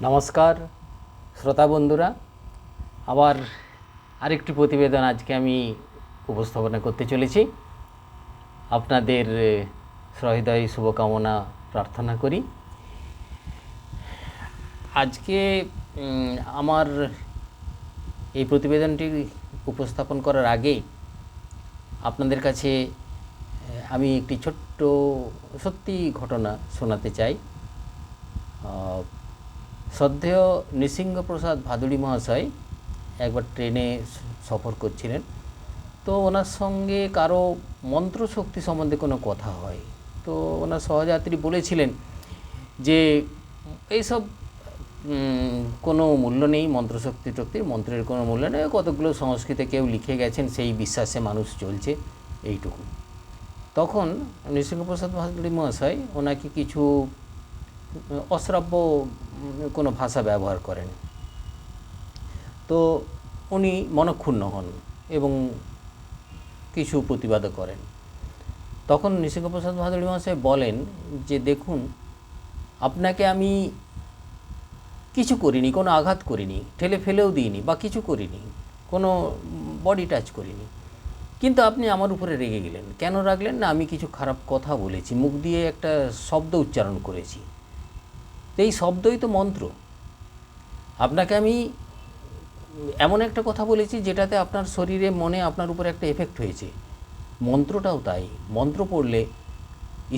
নমস্কার শ্রোতা বন্ধুরা, আবার আরেকটি প্রতিবেদন আজকে আমি উপস্থাপনা করতে চলেছি। আপনাদের সহৃদয় শুভকামনা প্রার্থনা করি। আজকে আমার এই প্রতিবেদনটি উপস্থাপন করার আগে আপনাদের কাছে আমি একটি ছোট্ট সত্যি ঘটনা শোনাতে চাই। শ্রদ্ধেয় নৃসিংহপ্রসাদ ভাদুড়ী মহাশয় একবার ট্রেনে সফর করছিলেন, তো ওনার সঙ্গে কারো মন্ত্রশক্তি সম্বন্ধে কোনো কথা হয়। তো ওনার সহযাত্রী বলেছিলেন যে এইসব কোনো মূল্য নেই, মন্ত্রশক্তি মন্ত্রের কোনো মূল্য নেই, কতগুলো সংস্কৃতে কেউ লিখে গেছেন, সেই বিশ্বাসে মানুষ চলছে, এইটুকু। তখন নৃসিংহপ্রসাদ ভাদুড়ী মহাশয় ওনাকে কিছু অশ্রাব্য কোনো ভাষা ব্যবহার করেন। তো উনি মনক্ষুণ্ণ হন এবং কিছু প্রতিবাদও করেন। তখন নৃসিংহপ্রসাদ ভাদুড়ী মহাশয় বলেন যে দেখুন, আপনাকে আমি কিছু করিনি, কোনো আঘাত করিনি, ঠেলে ফেলেও দিইনি বা কিছু করিনি, কোনো বডি টাচ করিনি, কিন্তু আপনি আমার উপরে রেগে গেলেন। কেন রাগলেন? না, আমি কিছু খারাপ কথা বলেছি, মুখ দিয়ে একটা শব্দ উচ্চারণ করেছি, এই শব্দই তো মন্ত্র। আপনাকে আমি এমন একটা কথা বলেছি যেটাতে আপনার শরীরে মনে আপনার উপরে একটা এফেক্ট হয়েছে। মন্ত্রটাও তাই, মন্ত্র পড়লে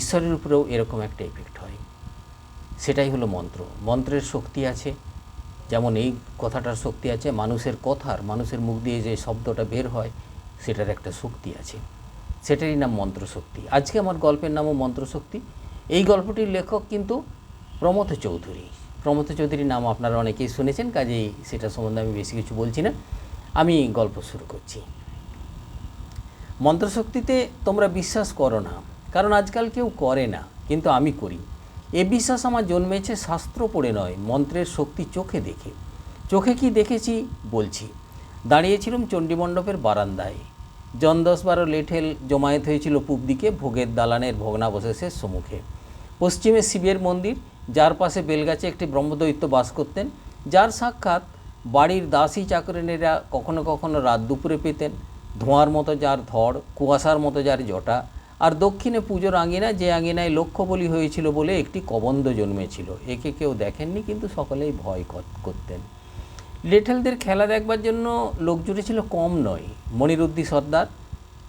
ঈশ্বরের উপরেও এরকম একটা এফেক্ট হয়। সেটাই হলো মন্ত্র। মন্ত্রের শক্তি আছে, যেমন এই কথাটার শক্তি আছে, মানুষের মুখ দিয়ে যে শব্দটা বের হয় সেটার একটা শক্তি আছে, সেটারই নাম মন্ত্রশক্তি। আজকে আমার গল্পের নামও মন্ত্রশক্তি। এই গল্পটির লেখক কিন্তু প্রমথ চৌধুরী। প্রমথ চৌধুরীর নাম আপনারা অনেকেই শুনেছেন, কাজেই সেটা সম্বন্ধে আমি বেশি কিছু বলছি না, আমি গল্প শুরু করছি। মন্ত্রশক্তিতে তোমরা বিশ্বাস করো না, কারণ আজকাল কেউ করে না, কিন্তু আমি করি। এ বিশ্বাস আমার জন্মেছে শাস্ত্র পড়ে নয়, মন্ত্রের শক্তি চোখে দেখে। চোখে কি দেখেছি বলছি। দাঁড়িয়েছিলাম চণ্ডীমণ্ডপের বারান্দায়। 10-12 লেঠেল জমায়েত হয়েছিল পূব দিকে, ভোগের দালানের ভগ্নাবশেষের সম্মুখে। পশ্চিমে শিবের মন্দির, যার পাশে বেলগাছে একটি ব্রহ্মদৈত্য বাস করতেন, যার সাক্ষাৎ বাড়ির দাসী চাকরানীরা কখনো কখনো রাত দুপুরে পেতেন। ধোঁয়ার মতো যার ধড়, কুয়াশার মতো যার জটা। আর দক্ষিণে পুজোর আঙিনা, যে আঙিনায় লক্ষ্য বলি হয়েছিল বলে একটি কবন্দ জন্মেছিল। একে কেউ দেখেননি, কিন্তু সকলেই ভয় করতেন। লেঠেলদের খেলা দেখবার জন্য লোক জুটেছিল কম নয়। মনিরুদ্দি সর্দার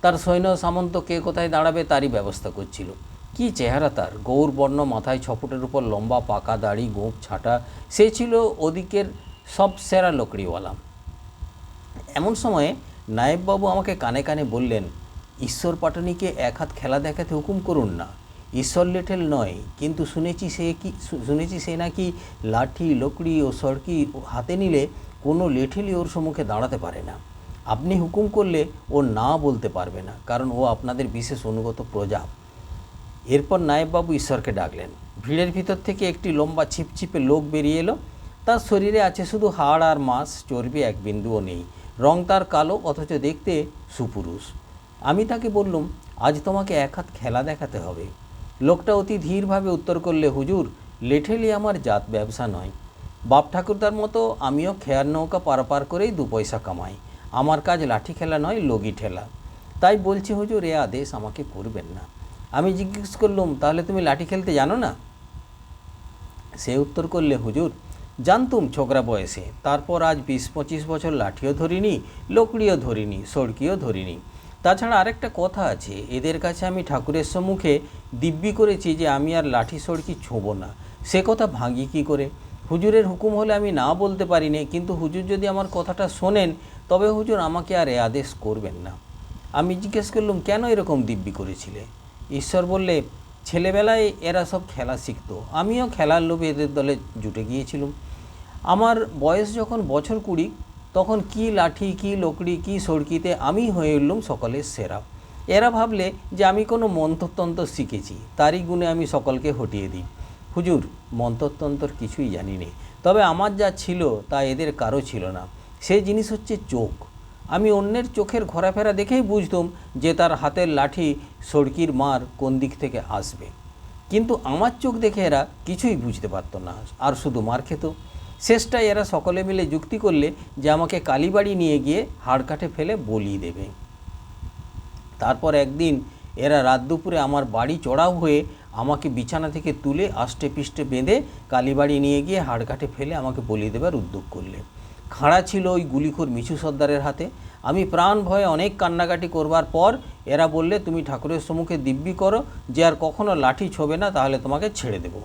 তার সৈন্য সামন্ত কে কোথায় দাঁড়াবে তারই ব্যবস্থা করছিল। কি চেহারা তার! গৌরবর্ণ, মাথায় 6 ফুটের উপর লম্বা পাকা দাড়ি, গোঁফ ছাটা। সে ছিল ওদিকের সব সেরা লকড়িওয়ালা। এমন সময়ে নায়েববাবু আমাকে কানে কানে বললেন, ঈশ্বর পাটনিকে এক হাত খেলা দেখাতে হুকুম করুন না। ঈশ্বর লেঠেল নয়, কিন্তু শুনেছি সে নাকি লাঠি, লকড়ি ও সড়কি হাতে নিলে কোনো লেঠেলই ওর সম্মুখে দাঁড়াতে পারে না। আপনি হুকুম করলে ও না বলতে পারবে না, কারণ ও আপনাদের বিশেষ অনুগত প্রজা। এরপর নায়েববাবু ঈশ্বরকে ডাকলেন। ভিড়ের ভিতর থেকে একটি লম্বা ছিপছিপে লোক বেরিয়ে এলো। তার শরীরে আছে শুধু হাড় আর মাঁস, চর্বি এক বিন্দুও নেই। রং তার কালো, অথচ দেখতে সুপুরুষ। আমি তাকে বললুম, আজ তোমাকে এক হাত খেলা দেখাতে হবে। লোকটা অতি ধীরভাবে উত্তর করলে, হুজুর, লেঠেলি আমার জাত ব্যবসা নয়। বাপ ঠাকুরদার মতো আমিও খেয়ার নৌকা পারাপার করেই 2 পয়সা কামাই। আমার কাজ লাঠি খেলা নয়, লগি ঠেলা। তাই বলছি হুজুর, এ আদেশ আমাকে করবেন না। আমি জিজ্ঞেস করলুম, তাহলে তুমি লাঠি খেলতে জানো না? সে উত্তর করলে, হুজুর, জানতুম ছোকরা বয়সে, তারপর আজ 20-25 বছর লাঠিও ধরিনি, লকড়িও ধরিনি, সড়কিও ধরিনি। তাছাড়া আরেকটা কথা আছে, এদের কাছে আমি ঠাকুরের সম্মুখে দিব্যি করেছি যে আমি আর লাঠি সড়কি ছোঁব না। সে কথা ভাঙি কী করে? হুজুরের হুকুম হলে আমি না বলতে পারিনি, কিন্তু হুজুর যদি আমার কথাটা শোনেন, তবে হুজুর আমাকে আর এ আদেশ করবেন না। আমি জিজ্ঞেস করলুম, কেন এরকম দিব্যি করেছিলে? ঈশ্বর বললে, ছেলেবেলায় এরা সব খেলা শিখতো, আমিও খেলার লোভে এদের দলে জুটে গিয়েছিলাম। আমার বয়স যখন বছর 20, তখন কি লাঠি, কি লকড়ি, কি সড়কিতে আমি হয়ে উঠলুম সকলের সেরা। এরা ভাবলে যে আমি কোনো মন্ত্রতন্ত্র শিখেছি, তারই গুণে আমি সকলকে হটিয়ে দিই। হুজুর, মন্ত্রতন্ত্র কিছুই জানি নে, তবে আমার যা ছিল তা এদের কারো ছিল না। সেই জিনিস হচ্ছে চোখ। আমি অন্যের চোখের ঘোরাফেরা দেখেই বুঝতুম যে তার হাতের লাঠি, সড়কির মার কোন দিক থেকে আসবে। কিন্তু আমার চোখ দেখে এরা কিছুই বুঝতে পারতো না, আর শুধু মার খেত। শেষটায় এরা সকলে মিলে যুক্তি করলে যে আমাকে কালীবাড়ি নিয়ে গিয়ে হাড় কাটে ফেলে বলি দেবে। তারপর একদিন এরা রাত দুপুরে আমার বাড়ি চড়াও হয়ে আমাকে বিছানা থেকে তুলে আষ্টে পিষ্টে বেঁধে কালীবাড়ি নিয়ে গিয়ে হাড় কাটে ফেলে আমাকে বলি দেবার উদ্যোগ করলে। খাঁড়া ছিল ওই গুলিখোর মিছু সর্দারের হাতে। আমি প্রাণ ভয়ে অনেক কান্নাকাটি করবার পর এরা বললে, তুমি ঠাকুরের সম্মুখে দিব্যি করো যে আর কখনো লাঠি ছোবে না, তাহলে তোমাকে ছেড়ে দেব।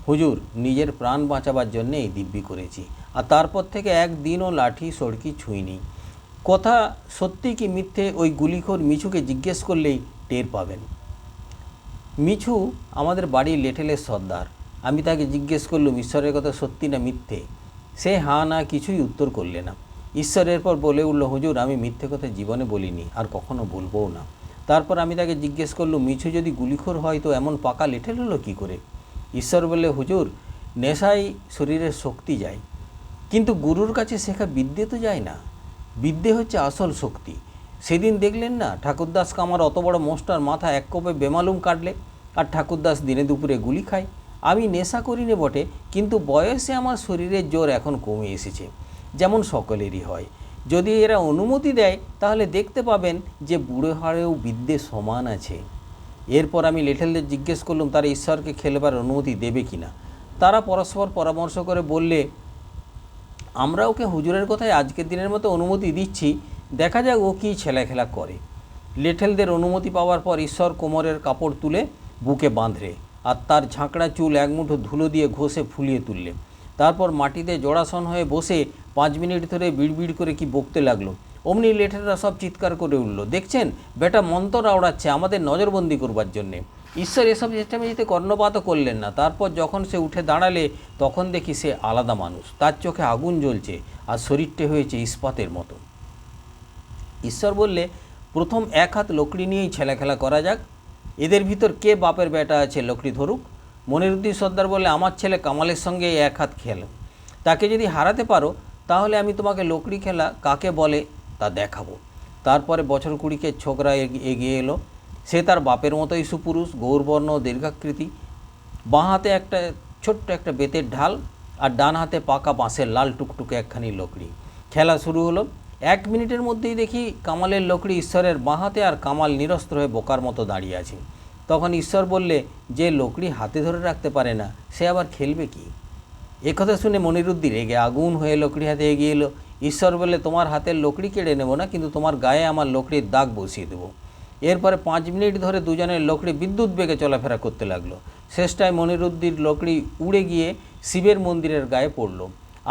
হুজুর, নিজের প্রাণ বাঁচাবার জন্যে এই দিব্যি করেছি, আর তারপর থেকে একদিনও লাঠি সড়কি ছুঁইনি। কথা সত্যি কি মিথ্যে ওই গুলিখোর মিছুকে জিজ্ঞেস করলেই টের পাবেন। মিছু আমাদের বাড়ির লেঠেলের সর্দার। আমি তাকে জিজ্ঞেস করলুম ঈশ্বরের কথা সত্যি না মিথ্যে। সে হাঁ না কিছুই উত্তর করলে না। ঈশ্বরের পর বলে উঠল, হুজুর, আমি মিথ্যে কথা জীবনে বলিনি, আর কখনো বলবও না। তারপর আমি তাকে জিজ্ঞেস করলুম, মিছু যদি গুলিখোর হয় তো এমন পাকা লেঠেল হলো কী করে? ঈশ্বর বললে, হুজুর, নেশায় শরীরের শক্তি যায়, কিন্তু গুরুর কাছে শেখা বিদ্যে তো যায় না। বিদ্যে হচ্ছে আসল শক্তি। সেদিন দেখলেন না ঠাকুরদাস কামার অত বড় মোষটার মাথা এক কোপে বেমালুম কাটলে, আর ঠাকুরদাস দিনে দুপুরে গুলি খায়। আমি নেশা করিনি বটে, কিন্তু বয়সে আমার শরীরের জোর এখন কমে এসেছে, যেমন সকলেরই হয়। যদি এরা অনুমতি দেয় তাহলে দেখতে পাবেন যে বুড়ো হাড়েও বিদ্যে সমান আছে। এরপর আমি লেঠেলদের জিজ্ঞেস করলুম তারা ঈশ্বরকে খেলবার অনুমতি দেবে কি না। তারা পরস্পর পরামর্শ করে বললে, আমরা ওকে হুজুরের কথায় আজকের দিনের মতো অনুমতি দিচ্ছি, দেখা যাক ও কী ছেলেখেলা করে। লেঠেলদের অনুমতি পাওয়ার পর ঈশ্বর কোমরের কাপড় তুলে বুকে বাঁধলে, আর তার ঝাঁকড়া চুল এক মুঠো ধুলো দিয়ে ঘষে ফুলিয়ে তুললে। তারপর মাটিতে জোড়াসন হয়ে বসে 5 মিনিট ধরে বিড়বিড় করে কি বকতে লাগলো। অমনি লেঠেলরা সব চিৎকার করে উঠল, দেখছেন বেটা মন্ত্র আওড়াচ্ছে আমাদের নজরবন্দি করবার জন্যে। ঈশ্বর এসব চেঁচামেচিতে কর্ণপাতও করলেন না। তারপর যখন সে উঠে দাঁড়ালে তখন দেখি সে আলাদা মানুষ, তার চোখে আগুন জ্বলছে আর শরীরটা হয়েছে ইস্পাতের মতো। ঈশ্বর বললে, প্রথম এক হাত লকড়ি নিয়েই ছেলেখেলা করা যাক। এদের ভিতর কে বাপের বেটা আছে লকড়ি ধরুক। মনিরুদ্দিন সর্দার বললে, আমার ছেলে কামালের সঙ্গে এক হাত খেল, তাকে যদি হারাতে পারো তাহলে আমি তোমাকে লকড়ি খেলা কাকে বলে তা দেখাবো। তারপরে বছর 20 ছোকরা এগিয়ে এলো। সে তার বাপের মতোই সুপুরুষ, গৌরবর্ণ, দীর্ঘাকৃতি। বাঁ হাতে একটা ছোট্ট একটা বেতের ঢাল, আর ডান হাতে পাকা বাঁশের লাল টুকটুকে একখানি লকড়ি। খেলা শুরু হলো। 1 মিনিটের মধ্যেই দেখি কামালের লকড়ি ঈশ্বরের বাঁ হাতে, আর কামাল নিরস্ত্র হয়ে বোকার মতো দাঁড়িয়ে আছে। তখন ঈশ্বর বললে, যে লকড়ি হাতে ধরে রাখতে পারে না সে আবার খেলবে কি? একথা শুনে মনিরুদ্দিন রেগে আগুন হয়ে লকড়ি হাতে এগিয়ে এলো। ঈশ্বর বললে, তোমার হাতের লকড়ি কেড়ে নেব না, কিন্তু তোমার গায়ে আমার লকড়ির দাগ বসিয়ে দেবো। এরপরে 5 মিনিট ধরে দুজনের লকড়ি বিদ্যুৎ বেগে চলাফেরা করতে লাগলো। শেষটায় মনিরুদ্দির লকড়ি উড়ে গিয়ে শিবের মন্দিরের গায়ে পড়ল।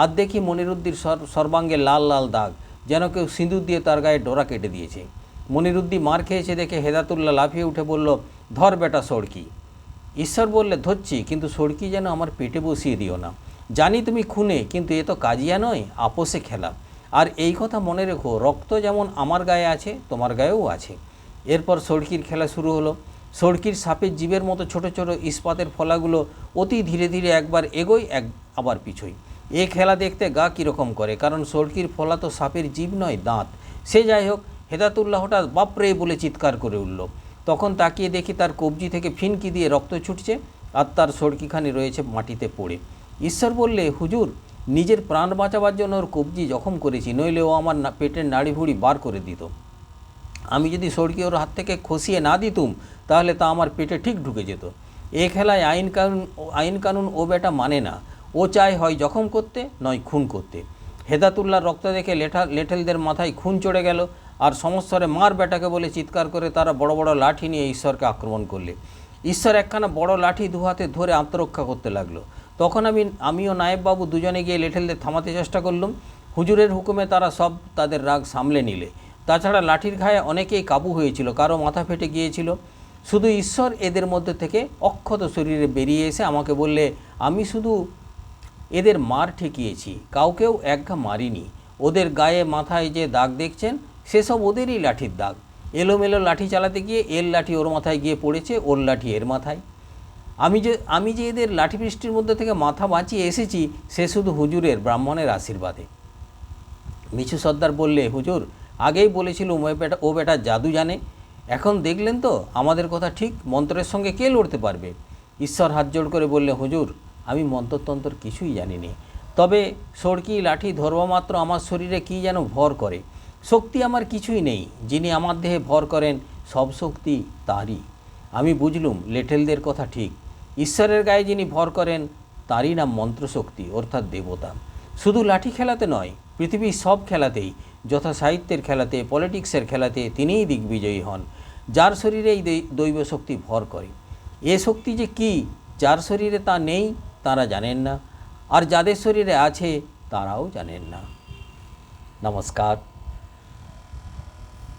আর দেখি মনিরুদ্দির সর্বাঙ্গে লাল লাল দাগ, যেন কেউ সিঁদুর দিয়ে তার গায়ে ডোরা কেটে দিয়েছে। মনিরুদ্দিন মার খেয়েছে দেখে হেদাতুল্লাহ লাফিয়ে উঠে বলল, ধর বেটা সড়কি। ঈশ্বর বললে, ধরছি, কিন্তু সড়কি যেন আমার পেটে বসিয়ে দিও না। জানি তুমি খুনে, কিন্তু এ তো কাজিয়া নয়, আপোষে খেলা। আর এই কথা মনে রেখো, রক্ত যেমন আমার গায়ে আছে তোমার গায়েও আছে। এরপর সড়কির খেলা শুরু হলো। সড়কির সাপের জীবের মতো ছোট ছোট ইস্পাতের ফলাগুলো অতি ধীরে ধীরে একবার এগোয় আবার পিছোয়। এই খেলা দেখতে গা কীরকম করে, কারণ সড়কির ফলা তো সাপের জীব নয়, দাঁত। সে যাই হোক, হেদাতুল্লাহ হঠাৎ বাপরে বলে চিৎকার করে উঠল। তখন তাকিয়ে দেখি তার কবজি থেকে ফিনকি দিয়ে রক্ত ছুটছে, আর তার সড়কিখানি রয়েছে মাটিতে পড়ে। ঈশ্বর বললে, হুজুর, নিজের প্রাণ বাঁচাবার জন্য ওর কবজি জখম করেছি, নইলে ও আমার পেটের নাড়ি ভুড়ি বার করে দিত। আমি যদি সড়কি ওর হাত থেকে খসিয়ে না দিতুম তাহলে তা আমার পেটে ঠিক ঢুকে যেত। এ খেলায় আইন কানুন ও বেটা মানে না। ও চায় হয় জখম করতে, নয় খুন করতে। হেদাতুল্লাহর রক্ত দেখে লেঠেলদের মাথায় খুন চড়ে গেল, আর সমস্বরে মার বেটাকে বলে চিৎকার করে তারা বড় বড় লাঠি নিয়ে ঈশ্বরকে আক্রমণ করলে। ঈশ্বর একখানা বড় লাঠি দু হাতে ধরে আত্মরক্ষা করতে লাগলো। তখন আমিও নায়েববাবু দুজনে গিয়ে লেঠেলদের থামাতে চেষ্টা করলাম। হুজুরের হুকুমে তারা সব তাদের রাগ সামলে নিলে। তাছাড়া লাঠির ঘায়ে অনেকেই কাবু হয়েছিল, কারো মাথা ফেটে গিয়েছিল। শুধু ঈশ্বর এদের মধ্যে থেকে অক্ষত শরীরে বেরিয়ে এসে আমাকে বললে, আমি শুধু এদের মার ঠেকিয়েছি, কাউকেও একঘা মারিনি। ওদের গায়ে মাথায় যে দাগ দেখছেন সেসব ওদেরই লাঠির দাগ। এলোমেলো লাঠি চালাতে গিয়ে এর লাঠি ওর মাথায় গিয়ে পড়েছে, ওর লাঠি এর মাথায়। আমি যে এদের লাঠি বৃষ্টির মধ্যে থেকে মাথা বাঁচিয়ে এসেছি সে শুধু হুজুরের ব্রাহ্মণের আশীর্বাদে। মিছু সর্দার বললে, হুজুর, আগেই বলেছিলুম ও বেটা জাদু জানে। এখন দেখলেন তো আমাদের কথা ঠিক, মন্ত্রের সঙ্গে কে লড়তে পারবে? ঈশ্বর হাত জোড় করে বললে, হুজুর আমি মন্ত্রতন্ত্র কিছুই জানি নে, তবে সড়কি লাঠি ধর্মমাত্র আমার শরীরে কি যেন ভর করে। শক্তি আমার কিছুই নেই, যিনি আমার দেহে ভর করেন সব শক্তি তারই। আমি বুঝলুম লেঠেলদের কথা ঠিক, ঈশ্বরের গায়ে যিনি ভর করেন তারই নাম মন্ত্রশক্তি অর্থাৎ দেবতা। শুধু লাঠি খেলাতে নয়, পৃথিবীর সব খেলাতেই, যথা সাহিত্যের খেলাতে, পলিটিক্সের খেলাতে তিনিই দিগ্বিজয়ী হন, যার শরীরে এই দৈব শক্তি ভর করে। এ শক্তি যে কি, যার শরীরে তা নেই তারা জানেন না, আর যাদের শরীরে আছে তারাও জানেন না। নমস্কার।